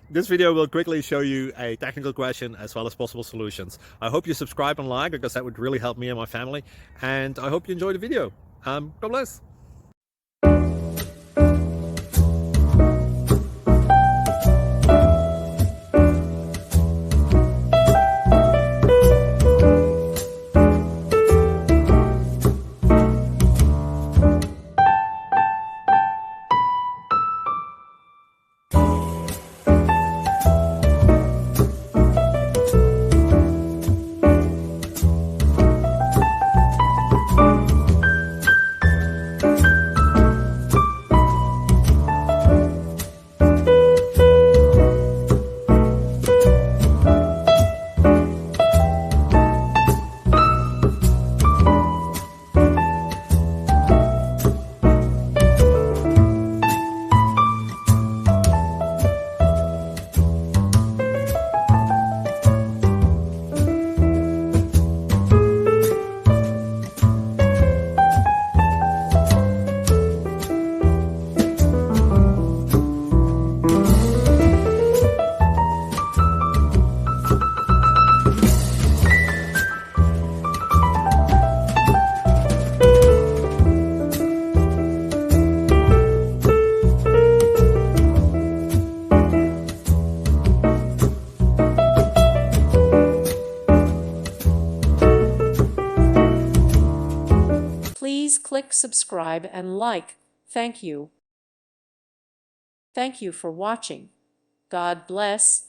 This video will quickly show you a technical question as well as possible solutions. I hope you subscribe and like because that would really help me and my family. And I hope you enjoy the video. God bless. Please click subscribe and like. Thank you. Thank you for watching. God bless.